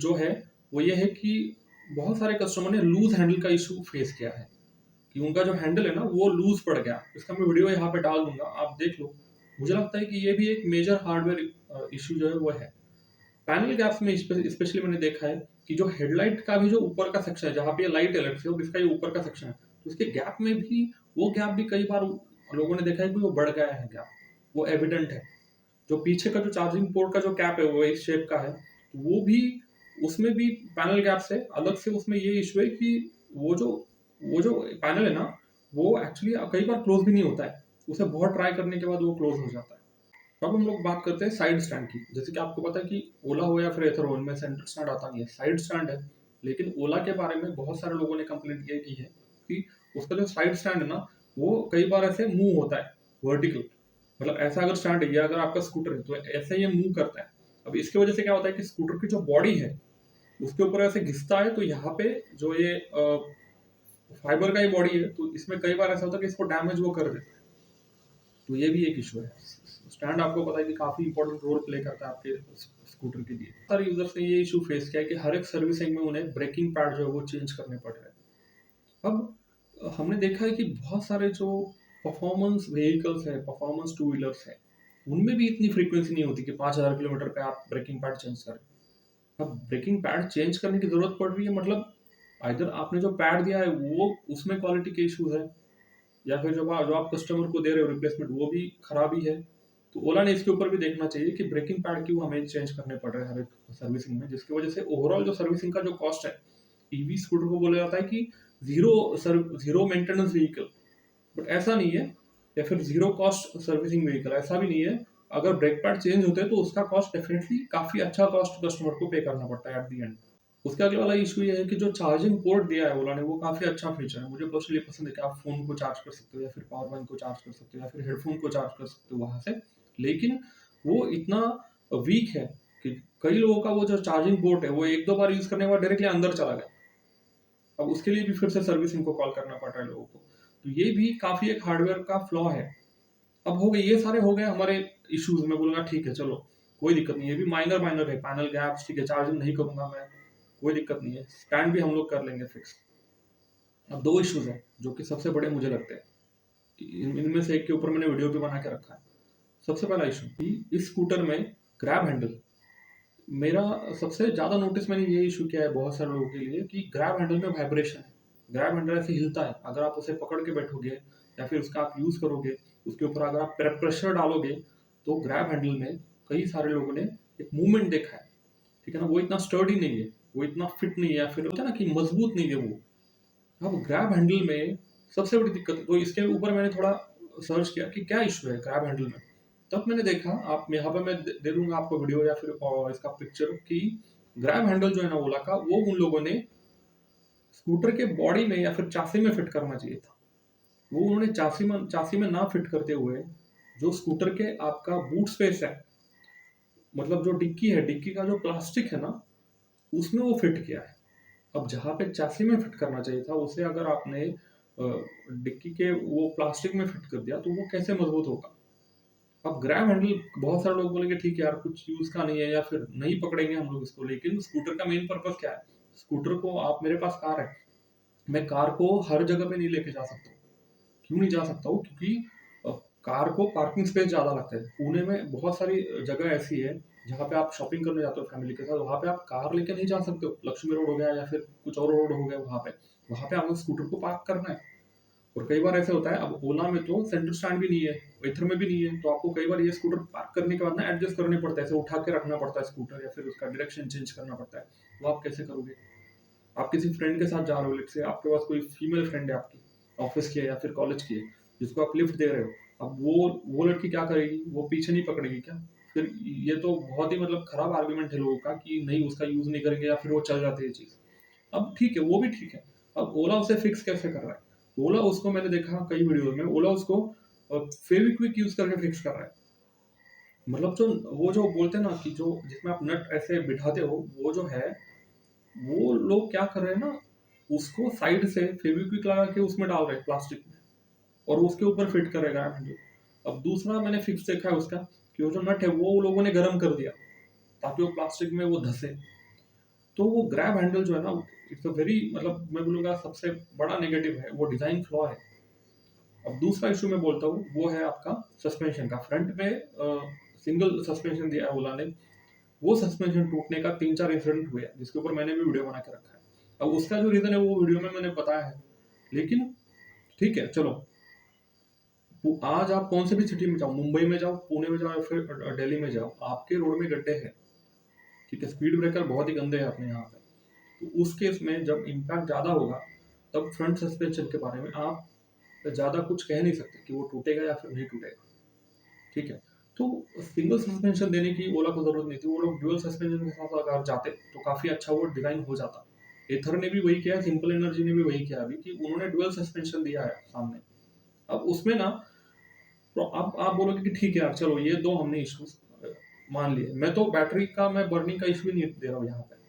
जो है वो ये है कि बहुत सारे कस्टमर ने लूज हैंडल का इशू फेस किया है कि उनका जो हैंडल है ना वो लूज पड़ गया। इसका मैं वीडियो यहाँ पे डाल दूंगा, आप देख लो। मुझे लगता है कि ये भी एक मेजर हार्डवेयर इशू जो है वो है। पैनल गैप्स में स्पेशली मैंने देखा है कि जो हेडलाइट का भी जो ऊपर का सेक्शन है, जहाँ पे लाइट अलर्ट है और इसका ये ऊपर का सेक्शन है, तो उसके गैप में भी वो गैप भी कई बार लोगों ने देखा है कि वो बढ़ गया है गैप, वो एविडेंट है। जो पीछे का जो चार्जिंग पोर्ट का जो कैप है वो इस शेप का है, तो वो भी, उसमें भी पैनल गैप से अलग से उसमें ये इशू है कि वो जो पैनल है ना वो एक्चुअली कई बार क्लोज भी नहीं होता है। उसे बहुत ट्राई करने के बाद वो क्लोज हो जाता है। तो अब हम लोग बात करते हैं साइड स्टैंड की। जैसे कि आपको पता है कि ओला हो या फिर एथर हो, इनमें सेंटर स्टैंड आता नहीं है, साइड स्टैंड है। लेकिन ओला के बारे में बहुत सारे लोगों ने कंप्लेंट ये की है कि उसका जो साइड स्टैंड है ना वो कई बार ऐसे मूव होता है वर्टिकल। मतलब ऐसा अगर स्टैंड है या अगर आपका स्कूटर है तो ऐसे ये मूव करता है। अब इसकी वजह से क्या होता है कि स्कूटर की जो बॉडी है उसके ऊपर ऐसे घिसता है, तो यहाँ पे जो ये फाइबर का ही बॉडी है तो इसमें कई बार ऐसा होता है कि इसको डैमेज वो कर देता है। तो ये भी एक इशू है। स्टैंड आपको पता है कि काफी इंपॉर्टेंट रोल प्ले करता है आपके स्कूटर के लिए। सारे यूजर्स ने ये इशू फेस किया है कि हर एक सर्विसिंग में उन्हें ब्रेकिंग पैड जो है वो चेंज करने पड़ रहे हैं। अब हमने देखा है कि बहुत सारे जो परफॉर्मेंस व्हीकल्स है, परफॉर्मेंस टू व्हीलर्स है, उनमें भी इतनी फ्रीक्वेंसी नहीं होती कि 5000 किलोमीटर पे आप ब्रेकिंग पैड चेंज करें। अब ब्रेकिंग पैड चेंज करने की जरूरत पड़ रही है, मतलब आइदर आपने जो पैड दिया है वो उसमें क्वालिटी के इश्यूज है, या फिर जो आप कस्टमर को दे रहे हो रिप्लेसमेंट वो भी खराबी है। तो ओला ने इसके ऊपर भी देखना चाहिए कि ब्रेकिंग पैड क्यों हमें चेंज करने पड़ रहे हैं हर एक सर्विसिंग में, जिसकी वजह से ओवरऑल जो सर्विसिंग का जो कॉस्ट है, ईवी स्कूटर को बोला जाता है कि जीरो मेंटेनेंस व्हीकल, बट ऐसा नहीं है। या फिर जीरो कॉस्ट सर्विसिंग व्हीकल, ऐसा भी नहीं है। अगर ब्रेक पैड चेंज होते हैं तो उसका कॉस्ट डेफिनेटली काफी अच्छा कॉस्ट कस्टमर को पे करना पड़ता है एट दी एंड। उसके आगे वाला इशू ये है कि जो चार्जिंग पोर्ट दिया है ओला ने वो काफी अच्छा फीचर है, मुझे पर्सनली पसंद है कि आप फोन को चार्ज कर सकते हो या फिर पावर बैंक को चार्ज कर सकते हो या फिर हेडफोन को चार्ज कर सकते हो वहां से। लेकिन वो इतना वीक है कि कई लोगों का वो जो चार्जिंग पोर्ट है वो 1-2 बार यूज करने के बाद डायरेक्टली अंदर चला गया। अब उसके लिए भी फिर से सर्विसिंग को कॉल करना पड़ रहा है लोगों को। तो ये भी काफी एक हार्डवेयर का फ्लॉ है। अब हो गए, ये सारे हो गए हमारे इश्यूज। मैं बोलूंगा ठीक है चलो कोई दिक्कत नहीं है, भी माइनर माइनर है, पैनल गैप्स ठीक है, चार्जिंग नहीं करूंगा मैं, कोई दिक्कत नहीं है, स्टैंड भी हम लोग कर लेंगे फिक्स। अब दो इश्यूज हैं जो कि सबसे बड़े मुझे लगते हैं, इनमें से एक के ऊपर मैंने वीडियो भी बना के रखा है। सबसे पहला इशू कि इस स्कूटर में ग्रैब हैंडल, मेरा सबसे ज्यादा नोटिस मैंने ये इशू किया है बहुत सारे लोगों के लिए कि ग्रैब हैंडल में वाइब्रेशन है। ग्रैब हैंडल ऐसे हिलता है, अगर आप उसे पकड़ के बैठोगे या फिर उसका आप यूज करोगे, उसके ऊपर अगर आप प्रेशर डालोगे, तो ग्रैब हैंडल में कई सारे लोगों ने एक मूवमेंट देखा है, ठीक है ना, वो इतना स्टर्डी नहीं है, वो इतना फिट नहीं है, या फिर होता है ना कि मजबूत नहीं है वो। अब ग्रैब हैंडल में सबसे बड़ी दिक्कत, तो इसके ऊपर मैंने थोड़ा सर्च किया कि क्या इशू है ग्रैब हैंडल में। तब मैंने देखा, आप यहाँ पे मैं दे दूंगा आपको वीडियो या फिर इसका पिक्चर, कि ग्रैब हैंडल जो है ना ओला का, वो उन लोगों ने स्कूटर के बॉडी में या फिर चासी में फिट करना चाहिए था। वो उन्होंने चासी में ना फिट करते हुए, जो स्कूटर के आपका बूट स्पेस है, मतलब जो डिक्की है, डिक्की का जो प्लास्टिक है ना, उसमें वो फिट किया है। अब जहाँ पे चैसी में फिट करना चाहिए था, उसे अगर आपने डिक्की के वो प्लास्टिक में फिट कर दिया, तो वो कैसे मजबूत होगा। अब ग्रैब हैंडल, बहुत सारे लोग बोलेंगे ठीक है यार कुछ यूज का नहीं है या फिर नहीं पकड़ेंगे हम लोग इसको, लेकिन स्कूटर का मेन पर्पस क्या है। स्कूटर को आप, मेरे पास कार है, मैं कार को हर जगह पे नहीं लेके जा सकता हूँ। क्यों नहीं जा सकता हूँ, क्योंकि अ, कार को पार्किंग स्पेस ज्यादा लगता है। पुणे में बहुत सारी जगह ऐसी है जहाँ पे आप शॉपिंग करने जाते हो फैमिली के साथ, वहाँ पे आप कार लेके नहीं जा सकते हो। लक्ष्मी रोड हो गया या फिर कुछ और रोड हो गया, वहाँ पे आपको स्कूटर को पार्क करना है। और कई बार ऐसे होता है, अब ओला में तो सेंटर स्टैंड भी नहीं है, वेथर में भी नहीं है, तो आपको कई बार ये स्कूटर पार्क करने के बाद ना एडजस्ट करने पड़ता है, ऐसे उठा के रखना पड़ता है स्कूटर, या फिर उसका डायरेक्शन चेंज करना पड़ता है। वो आप कैसे करोगे। आप किसी फ्रेंड के साथ जा रहे हो, लेट्स से आपके पास कोई फीमेल फ्रेंड है आपकी, ऑफिस की है या फिर कॉलेज की है, जिसको आप लिफ्ट दे रहे हो, अब वो लड़की क्या करेगी, वो पीछे नहीं पकड़ेगी क्या। फिर ये तो बहुत ही मतलब खराब आर्ग्यूमेंट है लोगों का कि नहीं उसका यूज नहीं करेंगे या फिर वो चल जाती है चीज। अब ठीक है, वो भी ठीक है। अब ओला उसे फिक्स कैसे कर रहा है, ओला उसको, मैंने देखा कई वीडियो में, ओला उसको फेविक्विक यूज करके फिक्स कर रहा है। मतलब जो वो जो बोलते हैं ना कि जो जिसमें आप नट ऐसे बिठाते हो, वो जो है, वो लोग क्या कर रहे हैं ना, उसको साइड से फेविक्विक लगा के उसमें डाल रहे हैं प्लास्टिक में, और उसके ऊपर फिट करेगा हैंडल। अब दूसरा मैंने फिक्स देखा है उसका, कि वो जो नट है वो लोगों ने गर्म कर दिया ताकि वो प्लास्टिक में वो धसे। तो वो ग्रैब हैंडल जो है ना, इट्स अ वेरी, मतलब मैं बोलूंगा सबसे बड़ा नेगेटिव है, वो डिजाइन फ्लॉ है। अब दूसरा इशू मैं बोलता हूँ, वो है आपका सस्पेंशन का। फ्रंट में सिंगल सस्पेंशन दिया है ओला ने, वो सस्पेंशन टूटने का 3-4 इंसिडेंट हुए हैं, जिसके ऊपर मैंने भी वीडियो बना के रखा है। अब उसका जो रीजन है वो वीडियो में मैंने बताया है, लेकिन ठीक है चलो, आज आप कौन से भी सिटी में जाओ, मुंबई में जाओ, पुणे में जाओ, या फिर दिल्ली में जाओ, आपके रोड में गड्ढे हैं, ठीक है, स्पीड ब्रेकर बहुत ही गंदे हैं अपने यहाँ पे। तो उस केस में जब इम्पैक्ट ज्यादा होगा, तब फ्रंट सस्पेंशन के बारे में आप ज्यादा कुछ कह नहीं सकते कि वो टूटेगा या फिर नहीं टूटेगा, ठीक है। तो सिंगल सस्पेंशन देने की ओला को जरूरत नहीं थी, वो लोग ड्यूअल सस्पेंशन के साथ अगर जाते तो काफी अच्छा वो डिजाइन हो जाता। एथर ने भी वही किया, सिंपल एनर्जी ने भी वही किया अभी, कि उन्होंने ड्यूअल सस्पेंशन दिया है सामने। अब उसमें ना, तो अब आप बोलोगे कि ठीक है यार चलो ये दो हमने इश्यूज मान लिए, मैं तो बैटरी का, मैं बर्निंग का इशू ही नहीं दे रहा हूँ यहाँ पे।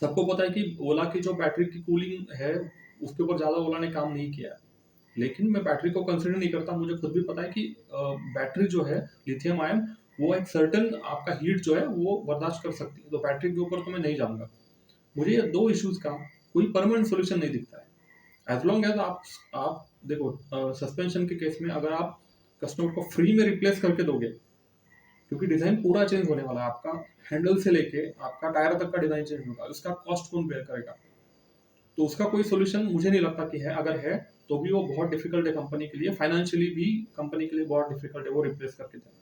सबको पता है कि ओला की जो बैटरी की कूलिंग है, उसके ऊपर ज्यादा ओला ने काम नहीं किया है। लेकिन मैं बैटरी को कंसिडर नहीं करता, मुझे खुद भी पता है कि बैटरी जो है लिथियम आयन, वो एक सर्टन आपका हीट जो है वो बर्दाश्त कर सकती है, तो बैटरी के ऊपर तो मैं नहीं जाऊंगा। मुझे ये दो इश्यूज का कोई परमानेंट सोल्यूशन नहीं दिखता है। एज लॉन्ग एज आप देखो, सस्पेंशन के केस में अगर आप कस्टमर को फ्री में रिप्लेस करके दोगे, क्योंकि डिजाइन पूरा चेंज होने वाला है आपका, हैंडल से लेके आपका टायर तक का डिजाइन चेंज होगा, उसका कॉस्ट कौन बेयर करेगा। तो उसका कोई सोल्यूशन मुझे नहीं लगता कि है, अगर है तो भी वो बहुत डिफिकल्ट है कंपनी के लिए, फाइनेंशियली भी कंपनी के लिए बहुत डिफिकल्ट है वो रिप्लेस करके देना।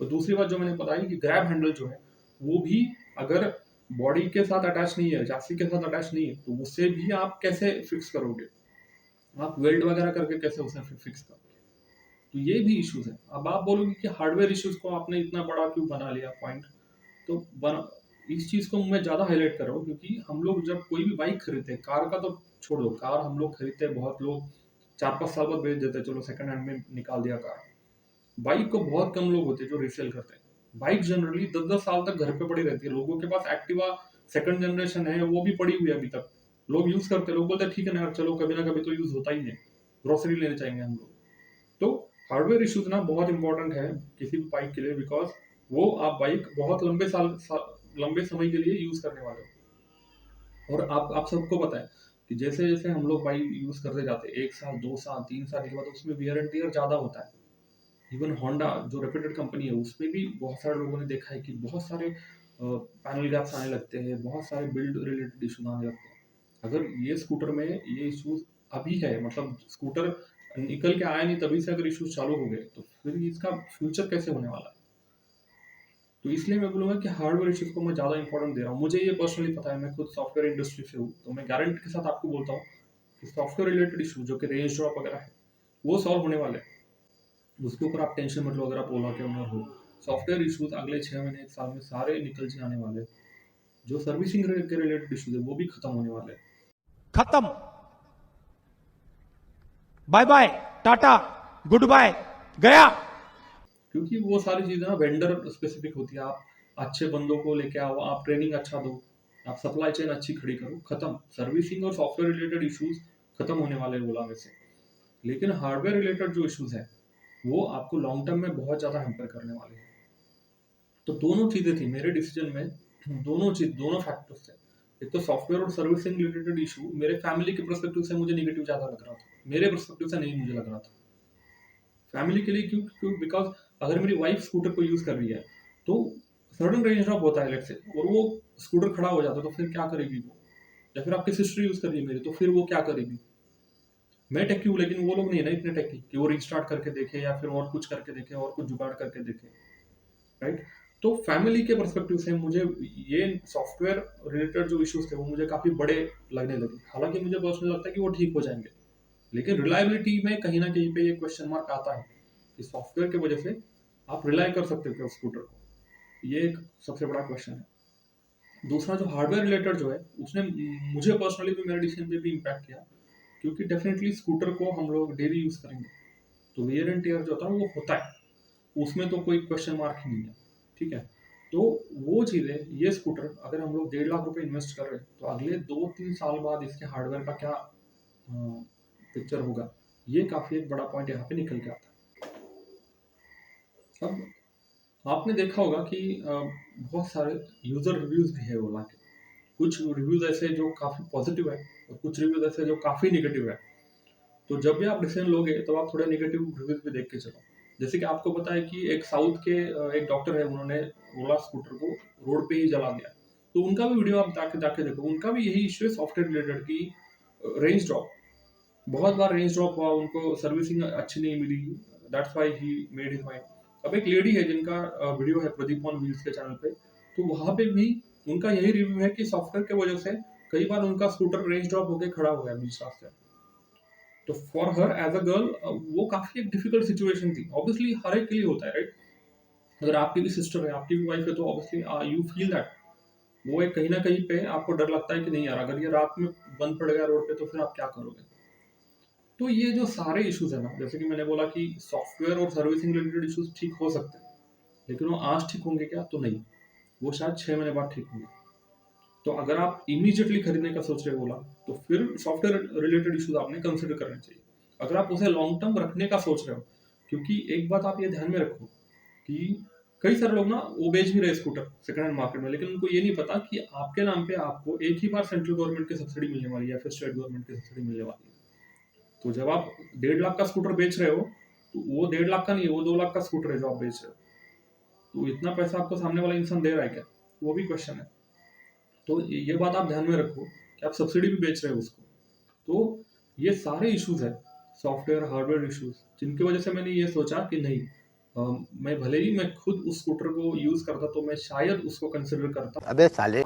तो दूसरी बात जो मैंने बताई कि ग्रैब हैंडल जो है, वो भी अगर बॉडी के साथ अटैच नहीं है, चासी के साथ अटैच नहीं है, तो उससे भी आप कैसे फिक्स करोगे, आप वेल्ड वगैरह करके कैसे उसे फिक्स करोगे। तो ये भी इश्यूज है। अब आप बोलोगे कि हार्डवेयर इश्यूज को आपने इतना बड़ा क्यों बना लिया पॉइंट, तो बना, इस चीज को मैं ज्यादा हाईलाइट कर रहा हूँ, क्योंकि हम लोग जब कोई भी बाइक खरीदते हैं, कार का तो छोड़ दो, कार हम लोग खरीदते हैं, बहुत लोग 4-5 साल बाद बेच देते हैं, चलो सेकंड हैंड में निकाल दिया कार। बाइक को बहुत कम लोग होते हैं जो रीसेल करते हैं। बाइक जनरली 10-10 साल तक घर पे पड़ी रहती है, लोगों के पास एक्टिवा सेकंड जनरेशन है, वो भी पड़ी हुई है अभी तक, लोग यूज करते हैं, लोग बोलते हैं ठीक है ना यार चलो कभी ना कभी तो यूज होता ही है, ग्रोसरी लेने जाएंगे हम लोग। तो हार्डवेयर इश्यूज ना बहुत इंपॉर्टेंट है किसी भी बाइक के लिए, बिकॉज वो आप बाइक बहुत लंबे समय के लिए यूज करने वाले हो। और आप सबको पता है कि जैसे जैसे हम लोग बाइक यूज करते जाते हैं, 1 साल 2 साल 3 साल के बाद उसमें वियर एंड टियर ज्यादा होता है। इवन होंडा जो रेप्यूटेड कंपनी है उसमें भी बहुत सारे लोगों ने देखा है कि बहुत सारे पैनल गैप्स आने लगते हैं, बहुत सारे बिल्ड रिलेटेड इशूज आने लगते हैं। अगर ये स्कूटर में ये इशूज अभी है, मतलब स्कूटर निकल के आया नहीं तभी से अगर इशूज चालू हो गए, तो फिर इसका फ्यूचर कैसे होने वाला है। तो इसलिए मैं बोलूंगा कि हार्डवेयर इशूज को मैं ज़्यादा इंपॉर्टेंट दे रहा हूँ। मुझे ये पर्सनली पता है, मैं खुद सॉफ्टवेयर इंडस्ट्री से हूँ, तो मैं गारंटी के साथ आपको बोलता हूँ कि सॉफ्टवेयर रिलेटेड इशू जो कि रेंज ड्रॉप वगैरह है वो सॉल्व होने वाले हैं। उसके ऊपर आप टेंशन मत लो। अगर आप ओला के ओनर हो, सॉफ्टवेयर इश्यूज अगले 6 महीने 1 साल में सारे निकल जाने वाले। जो सर्विसिंग के रिलेटेड इश्यूज है वो भी खत्म होने वाले। खत्म, bye bye, tata, goodbye, गया। क्योंकि वो सारी चीजें ना वेंडर स्पेसिफिक होती है। आप अच्छे बंदों को लेके आओ, आप ट्रेनिंग अच्छा दो, आप सप्लाई चेन अच्छी खड़ी करो, खत्म। सर्विसिंग और सॉफ्टवेयर रिलेटेड इश्यूज खत्म होने वाले ओला में से। लेकिन हार्डवेयर रिलेटेड जो इश्यूज है वो आपको लॉन्ग टर्म में बहुत ज्यादा हैम्पर करने वाले हैं। तो दोनों चीजें थी मेरे डिसीजन में, दोनों फैक्टर्स थे। एक तो सॉफ्टवेयर और सर्विसिंग रिलेटेड इशू मेरे फैमिली के पर्सपेक्टिव से मुझे निगेटिव ज्यादा लग रहा था, मेरे पर्सपेक्टिव से नहीं मुझे लग रहा था। फैमिली के लिए क्यों क्यों बिकॉज अगर मेरी वाइफ स्कूटर को यूज कर रही है तो सडन रेंज ड्रॉप होता है लेट से, और वो स्कूटर खड़ा हो जाता है, तो फिर क्या करेगी वो। या फिर आपकी सिस्टर यूज कर रही है मेरी, तो फिर वो क्या करेगी। मैं टेकी हूँ लेकिन वो लोग नहीं है ना इतने टेकी कि वो रिस्टार्ट करके देखे या फिर और कुछ करके देखे और कुछ जुगाड़ करके देखे, राइट। तो फैमिली के पर्सपेक्टिव से मुझे ये सॉफ्टवेयर रिलेटेड जो इश्यूज थे वो मुझे काफी बड़े लगने लगे। हालांकि मुझे पर्सनली लगता है कि वो ठीक हो जाएंगे, लेकिन रिलायबिलिटी में कहीं ना कहीं पे ये क्वेश्चन मार्क आता है कि सॉफ्टवेयर की वजह से आप रिलाई कर सकते हो क्या स्कूटर को। ये एक सबसे बड़ा क्वेश्चन है। दूसरा जो हार्डवेयर रिलेटेड जो है उसने मुझे पर्सनली भी मेरे डिसीजन पे भी इम्पैक्ट किया, क्योंकि डेफिनेटली स्कूटर को हम लोग डेली यूज करेंगे तो वियर एंड टेयर जो होता है वो होता है, उसमें तो कोई क्वेश्चन मार्क ही नहीं है, ठीक है। तो वो चीज़ें, ये स्कूटर अगर हम लोग 1.5 लाख रुपए इन्वेस्ट कर रहे हैं तो अगले 2-3 साल बाद इसके हार्डवेयर का क्या पिक्चर होगा, ये काफ़ी एक बड़ा पॉइंट यहाँ पे निकल के आता है। अब आपने देखा होगा कि बहुत सारे यूज़र रिव्यूज़ भी है ओला के। कुछ रिव्यूज़ ऐसे जो काफ़ी पॉजिटिव है और कुछ रिव्यूज़ ऐसे जो काफ़ी नेगेटिव है। तो जब भी आप डिसीजन लोगे तो आप थोड़े नेगेटिव रिव्यूज भी देख के चलो। जैसे कि आपको पता है कि एक साउथ के एक डॉक्टर है, उन्होंने ओला स्कूटर को रोड पे ही जला दिया। तो उनका भी वीडियो आप जाके जाके देखो, उनका भी यही इश्यू है सॉफ्टवेयर रिलेटेड की रेंज ड्रॉप। बहुत बार रेंज ड्रॉप हुआ, उनको सर्विसिंग अच्छी नहीं मिली, that's why he made his mind. अब एक लेडी है जिनका वीडियो है प्रदीप ऑन व्हील्स के चैनल पे, तो वहां पे भी उनका यही रिव्यू है कि सॉफ्टवेयर की वजह से कई बार उनका स्कूटर रेंज ड्रॉप होकर खड़ा हो गया बीच रास्ते। तो for her as a girl वो काफी एक डिफिकल्ट सिचुएशन थी। ऑब्वियसली हर एक के लिए होता है, राइट। अगर आपकी भी सिस्टर है, आपकी भी वाइफ है, तो ऑब्वियसली यू फील दैट। वो एक कहीं ना कहीं पे आपको डर लगता है कि नहीं यार, अगर ये रात में बंद पड़ गया रोड पे तो फिर आप क्या करोगे। तो ये जो सारे इश्यूज है ना, जैसे कि मैंने बोला कि सॉफ्टवेयर और सर्विसिंग रिलेटेड इश्यूज ठीक हो सकते हैं, लेकिन वो आज ठीक होंगे क्या, तो नहीं। वो शायद 6 महीने बाद ठीक होंगे। तो अगर आप इमीडिएटली खरीदने का सोच रहे हो बोला, तो फिर सॉफ्टवेयर रिलेटेड इश्यूज आपने कंसिडर करने चाहिए। अगर आप उसे लॉन्ग टर्म रखने का सोच रहे हो, क्योंकि एक बात आप ये ध्यान में रखो कि कई सारे लोग ना वो बेच भी रहे स्कूटर सेकंड हैंड मार्केट में, लेकिन उनको ये नहीं पता कि आपके नाम पे आपको एक ही बार सेंट्रल गवर्नमेंट की सब्सिडी मिलने वाली है या फिर स्टेट गवर्नमेंट की सब्सिडी मिलने वाली है। तो जब आप 1.5 लाख का स्कूटर बेच रहे हो, तो वो 1.5 लाख का नहीं है, वो 2 लाख का स्कूटर है जो आप बेच रहे हो। तो इतना पैसा आपको सामने वाला इंसान दे रहा है क्या, वो भी क्वेश्चन है। तो ये बात आप ध्यान में रखो कि आप सब्सिडी भी बेच रहे हो उसको। तो ये सारे इश्यूज है, सॉफ्टवेयर हार्डवेयर इश्यूज, जिनकी वजह से मैंने ये सोचा कि नहीं, मैं भले ही मैं खुद उस स्कूटर को यूज करता तो मैं शायद उसको कंसिडर करता, अबे साले,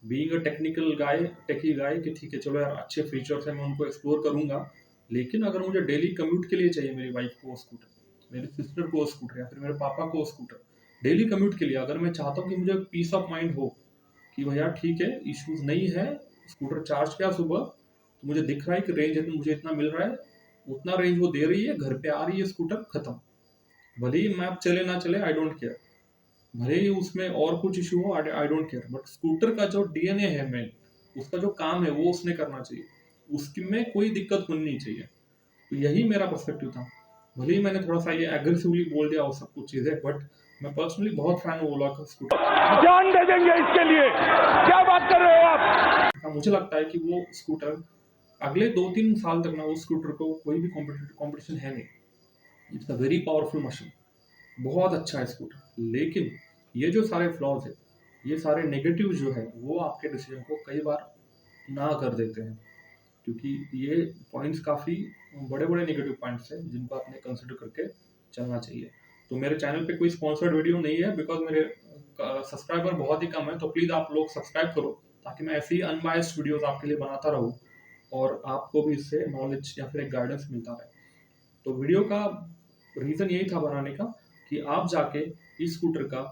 बीइंग अ टेक्निकल गाय, टेकी गाय, कि ठीक है चलो यार अच्छे फीचर्स है, मैं उनको एक्सप्लोर करूंगा। लेकिन अगर मुझे डेली कम्यूट के लिए चाहिए मेरी वाइफ को वो स्कूटर, मेरी सिस्टर को वो स्कूटर, या फिर मेरे पापा को वो स्कूटर डेली कम्यूट के लिए, अगर मैं चाहता हूँ कि मुझे पीस ऑफ माइंड हो कि भैया ठीक है इश्यूज नहीं है, स्कूटर चार्ज किया सुबह तो मुझे दिख रहा है कि रेंज मुझे इतना मिल रहा है, उतना रेंज वो दे रही है, घर पे आ रही है स्कूटर, खत्म। भले ही मैप चले ना चले, आई डोंट केयर। भले ही उसमें और कुछ इशू हो, I don't care, but scooter का जो डीएनए है मेन, उसका जो काम है वो उसने करना चाहिए, उसकी में कोई दिक्कत होनी नहीं चाहिए। तो यही मेरा पर्सपेक्टिव था। भले ही मैंने थोड़ा सा ये एग्रेसिवली बोल दिया वो सब कुछ चीज़ें, बट मैं पर्सनली बहुत फैन हूँ ओला का स्कूटर जान दे देंगे इसके लिए, क्या बात कर रहे हो आप? का। मुझे लगता है कि वो स्कूटर अगले 2-3 साल तक ना उस स्कूटर को कोई भी कॉम्पिटिशन है नहीं। It's a very powerful machine, बहुत अच्छा है स्कूटर। लेकिन ये जो सारे फ्लॉज है, ये सारे नेगेटिव जो है, वो आपके डिसीजन को कई बार ना कर देते हैं, क्योंकि ये पॉइंट्स काफ़ी बड़े-बड़े नेगेटिव पॉइंट्स हैं जिनको आपने कंसिडर करके चलना चाहिए। तो मेरे चैनल पे कोई स्पॉन्सर्ड वीडियो नहीं है, बिकॉज़ मेरे सब्सक्राइबर बहुत ही कम है, तो प्लीज़ आप लोग सब्सक्राइब करो ताकि मैं ऐसी ही अनबायस्ड वीडियोज़ आपके लिए बनाता रहूँ और आपको भी इससे नॉलेज या फिर एक गाइडेंस मिलता रहे। तो वीडियो का रीज़न यही था बनाने का कि आप जाके इस स्कूटर का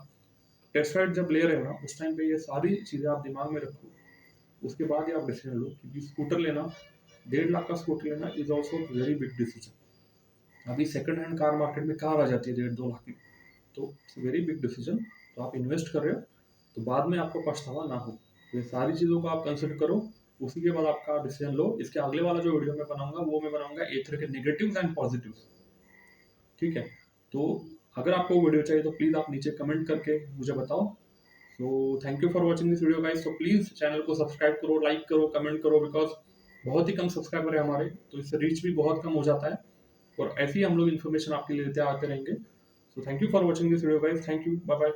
टेस्ट राइड जब ले रहे हो ना, उस टाइम पे ये सारी चीज़ें आप दिमाग में रखो। उसके बाद ही आप डिसीजन लो, क्योंकि स्कूटर लेना 1.5 लाख का स्कूटर लेना is also very big decision. अभी सेकंड हैंड कार मार्केट में कहाँ आ जाती है 1.5-2 लाख में, तो इट्स वेरी बिग डिसीजन। तो आप इन्वेस्ट कर रहे हो तो बाद में आपको पछतावा ना हो। तो ये सारी चीज़ों को आप कंसिडर करो, उसी के बाद आपका डिसीजन लो। इसके अगले वाला जो वीडियो मैं बनाऊंगा वो मैं बनाऊंगा एथर के नेगेटिव्स एंड पॉजिटिव्स, ठीक है। तो अगर आपको वीडियो चाहिए तो प्लीज़ आप नीचे कमेंट करके मुझे बताओ। सो thank you for watching this video guys. So please channel को सब्सक्राइब करो, लाइक करो, कमेंट करो, बिकॉज बहुत ही कम सब्सक्राइबर है हमारे, तो इससे रीच भी बहुत कम हो जाता है और ऐसे ही हम लोग इन्फॉर्मेशन आपके लिए लेते आते रहेंगे। So thank you for watching this video guys. Thank you, bye bye.